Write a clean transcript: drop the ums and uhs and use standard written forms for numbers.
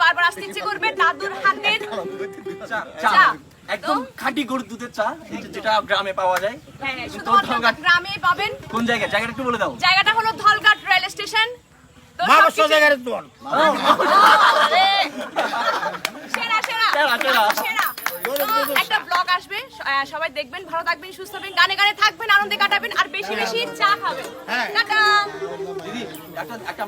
বারবার আসতে ইচ্ছে করবে দাদুর হাতের চা চা। একদম খাঁটি গরুর দুধের চা, যেটা গ্রামে পাওয়া যায়। হ্যাঁ, শুধুমাত্র গ্রামে পাবেন। কোন জায়গায়, জায়গাটা একটু বলে দাও। জায়গাটা হলো ধলঘাট রেল স্টেশন। তো সেরা সেরা সেরা। তো একটা ব্লগ আসবে, সবাই দেখবেন, ভালো থাকবেন, সুস্থ থাকবেন, গানে গানে থাকবেন, আনন্দে কাটাবেন, আর বেশি বেশি চা খাবেন। টাটা। দিদি একটা